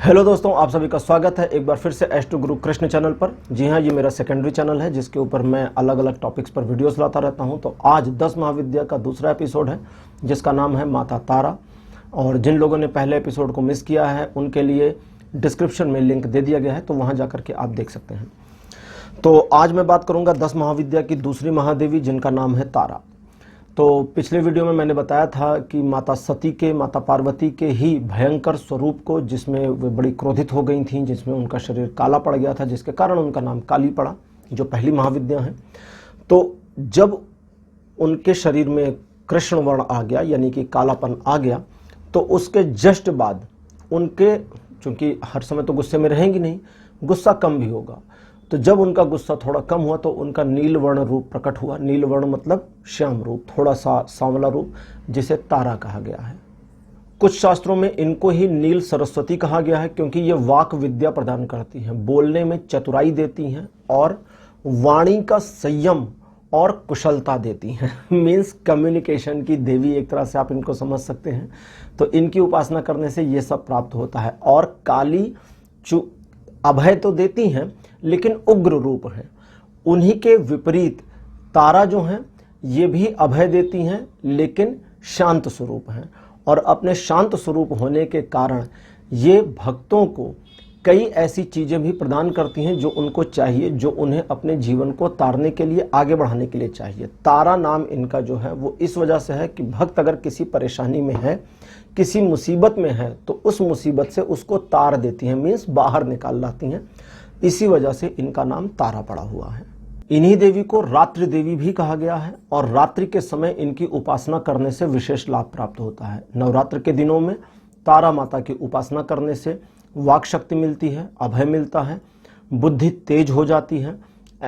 Hello दोस्तों, आप सभी का स्वागत है एक बार फिर से S to Guru Krishna channel पर। जी हाँ, ये मेरा सेकेंडरी चैनल है जिसके ऊपर मैं अलग अलग टॉपिक्स पर वीडियोस लाता रहता हूँ। तो आज 10 महाविद्या का दूसरा एपिसोड है जिसका नाम है माता तारा। और जिन लोगों ने पहले एपिसोड को मिस किया है उनके लिए डिस्क्रिप्शन में लिंक दे दिया गया है, तो वहाँ जा करके आप देख सकते हैं। तो आज मैं बात करूँगा 10 महाविद्या की दूसरी महादेवी जिनका नाम है तारा। तो पिछले वीडियो में मैंने बताया था कि माता सती के, माता पार्वती के ही भयंकर स्वरूप को, जिसमें वे बड़ी क्रोधित हो गई थीं, जिसमें उनका शरीर काला पड़ गया था, जिसके कारण उनका नाम काली पड़ा, जो पहली महाविद्या है। तो जब उनके शरीर में कृष्ण वर्ण आ गया, यानी कि कालापन आ गया, तो उसके जस्ट बाद उनके, चूंकि हर समय तो गुस्से में रहेंगी नहीं, गुस्सा कम भी होगा, तो जब उनका गुस्सा थोड़ा कम हुआ तो उनका नीलवर्ण रूप प्रकट हुआ। नीलवर्ण मतलब श्याम रूप, थोड़ा सा सांवला रूप, जिसे तारा कहा गया है। कुछ शास्त्रों में इनको ही नील सरस्वती कहा गया है क्योंकि ये वाक विद्या प्रदान करती हैं, बोलने में चतुराई देती हैं और वाणी का संयम और कुशलता देती हैं। मीन्स कम्युनिकेशन की देवी एक तरह से आप इनको समझ सकते हैं। तो इनकी उपासना करने से ये सब प्राप्त होता है। और काली अभय तो देती हैं लेकिन उग्र रूप है। उन्हीं के विपरीत तारा जो हैं ये भी अभय देती हैं लेकिन शांत स्वरूप हैं। और अपने शांत स्वरूप होने के कारण ये भक्तों को कई ऐसी चीज़ें भी प्रदान करती हैं जो उनको चाहिए, जो उन्हें अपने जीवन को तारने के लिए, आगे बढ़ाने के लिए चाहिए। तारा नाम इनका जो है वो इस वजह से है कि भक्त अगर किसी परेशानी में है, किसी मुसीबत में है, तो उस मुसीबत से उसको तार देती हैं, मीन्स बाहर निकाल लाती हैं। इसी वजह से इनका नाम तारा पड़ा हुआ है। इन्हीं देवी को रात्रि देवी भी कहा गया है और रात्रि के समय इनकी उपासना करने से विशेष लाभ प्राप्त होता है। नवरात्र के दिनों में तारा माता की उपासना करने से वाक शक्ति मिलती है, अभय मिलता है, बुद्धि तेज हो जाती है।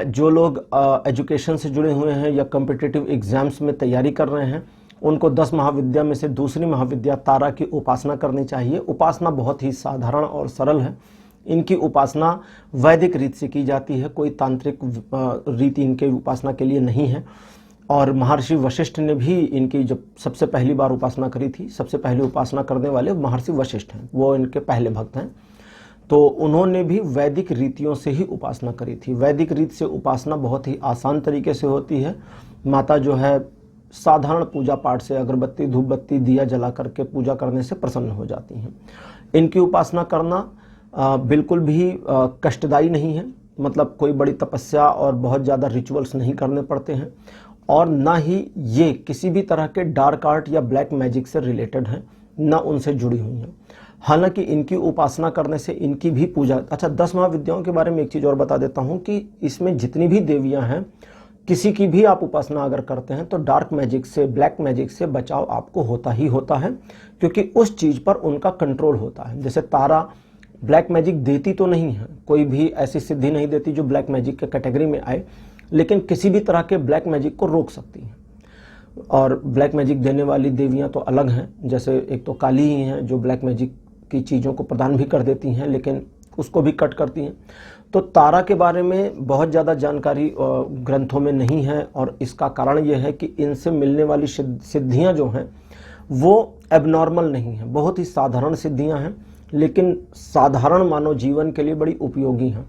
जो लोग एजुकेशन से जुड़े हुए हैं या कॉम्पिटिटिव एग्जाम्स में तैयारी कर रहे हैं, उनको 10 महाविद्या में से दूसरी महाविद्या तारा की उपासना करनी चाहिए। उपासना बहुत ही साधारण और सरल है। इनकी उपासना वैदिक रीत से की जाती है, कोई तांत्रिक रीति इनके उपासना के लिए नहीं है। और महर्षि वशिष्ठ ने भी इनकी जब सबसे पहली बार उपासना करी थी, सबसे पहले उपासना करने वाले महर्षि वशिष्ठ हैं, वो इनके पहले भक्त हैं। तो उन्होंने भी वैदिक रीतियों से ही उपासना करी थी। वैदिक रीत से उपासना बहुत ही आसान तरीके से होती है। माता जो है साधारण पूजा पाठ से, अगरबत्ती धूप बत्ती दिया जला करके पूजा करने से प्रसन्न हो जाती हैं। इनकी उपासना करना बिल्कुल भी कष्टदायी नहीं है, मतलब कोई बड़ी तपस्या और बहुत ज़्यादा रिचुअल्स नहीं करने पड़ते हैं। और ना ही ये किसी भी तरह के डार्क आर्ट या ब्लैक मैजिक से रिलेटेड हैं, ना उनसे जुड़ी हुई हैं। हालांकि इनकी उपासना करने से इनकी भी पूजा, अच्छा 10 महाविद्याओं के बारे में एक चीज़ और बता देता हूँ कि इसमें जितनी भी देवियाँ हैं, किसी की भी आप उपासना अगर करते हैं तो डार्क मैजिक से, ब्लैक मैजिक से बचाव आपको होता ही होता है, क्योंकि उस चीज़ पर उनका कंट्रोल होता है। जैसे तारा ब्लैक मैजिक देती तो नहीं है, कोई भी ऐसी सिद्धि नहीं देती जो ब्लैक मैजिक के कैटेगरी में आए, लेकिन किसी भी तरह के ब्लैक मैजिक को रोक सकती हैं। और ब्लैक मैजिक देने वाली देवियां तो अलग हैं, जैसे एक तो काली ही हैं जो ब्लैक मैजिक की चीज़ों को प्रदान भी कर देती हैं लेकिन उसको भी कट करती हैं। तो तारा के बारे में बहुत ज़्यादा जानकारी ग्रंथों में नहीं है, और इसका कारण यह है कि इनसे मिलने वाली सिद्धियाँ जो हैं वो एबनॉर्मल नहीं हैं, बहुत ही साधारण सिद्धियाँ हैं, लेकिन साधारण मानव जीवन के लिए बड़ी उपयोगी हैं।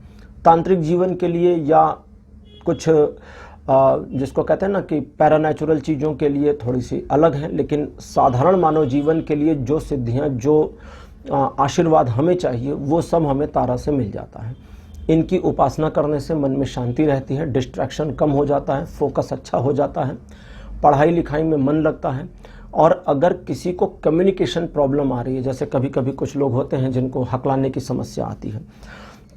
तांत्रिक जीवन के लिए या कुछ जिसको कहते हैं ना कि पैरानैचुरल चीज़ों के लिए थोड़ी सी अलग हैं, लेकिन साधारण मानव जीवन के लिए जो सिद्धियां, जो आशीर्वाद हमें चाहिए, वो सब हमें तारा से मिल जाता है। इनकी उपासना करने से मन में शांति रहती है, डिस्ट्रैक्शन कम हो जाता है, फोकस अच्छा हो जाता है, पढ़ाई लिखाई में मन लगता है। और अगर किसी को कम्युनिकेशन प्रॉब्लम आ रही है, जैसे कभी कभी कुछ लोग होते हैं जिनको हकलाने की समस्या आती है,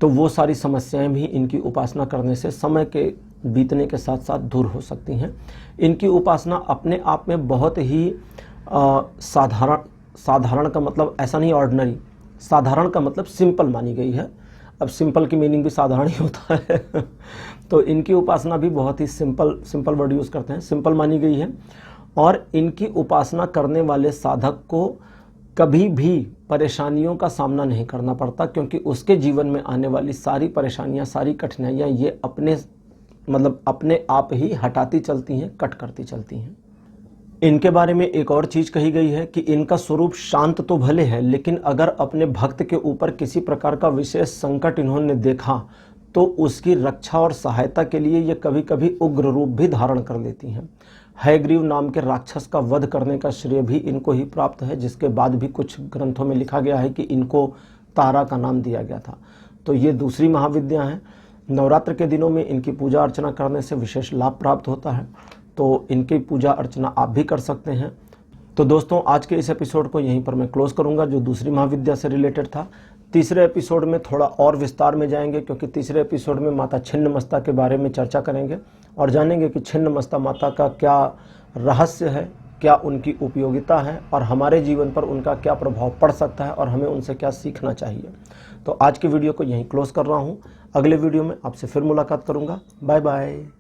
तो वो सारी समस्याएं भी इनकी उपासना करने से समय के बीतने के साथ साथ दूर हो सकती हैं। इनकी उपासना अपने आप में बहुत ही साधारण का मतलब ऐसा नहीं ऑर्डिनरी, साधारण का मतलब सिंपल मानी गई है। अब सिंपल की मीनिंग भी साधारण ही होता है तो इनकी उपासना भी बहुत ही सिंपल वर्ड यूज़ करते हैं, सिंपल मानी गई है। और इनकी उपासना करने वाले साधक को कभी भी परेशानियों का सामना नहीं करना पड़ता, क्योंकि उसके जीवन में आने वाली सारी परेशानियां, सारी कठिनाइयां ये अपने आप ही हटाती चलती हैं, कट करती चलती हैं। इनके बारे में एक और चीज कही गई है कि इनका स्वरूप शांत तो भले है, लेकिन अगर अपने भक्त के ऊपर किसी प्रकार का विशेष संकट इन्होंने देखा तो उसकी रक्षा और सहायता के लिए ये कभी कभी उग्र रूप भी धारण कर लेती हैं। हयग्रीव नाम के राक्षस का वध करने का श्रेय भी इनको ही प्राप्त है, जिसके बाद भी कुछ ग्रंथों में लिखा गया है कि इनको तारा का नाम दिया गया था। तो ये दूसरी महाविद्या है। नवरात्र के दिनों में इनकी पूजा अर्चना करने से विशेष लाभ प्राप्त होता है, तो इनकी पूजा अर्चना आप भी कर सकते हैं। तो दोस्तों, आज के इस एपिसोड को यहीं पर मैं क्लोज करूंगा, जो दूसरी महाविद्या से रिलेटेड था। तीसरे एपिसोड में थोड़ा और विस्तार में जाएंगे, क्योंकि तीसरे एपिसोड में माता छिन्नमस्ता के बारे में चर्चा करेंगे और जानेंगे कि छिन्नमस्ता माता का क्या रहस्य है, क्या उनकी उपयोगिता है और हमारे जीवन पर उनका क्या प्रभाव पड़ सकता है और हमें उनसे क्या सीखना चाहिए। तो आज की वीडियो को यहीं क्लोज कर रहा हूँ। अगले वीडियो में आपसे फिर मुलाकात करूँगा। Bye bye.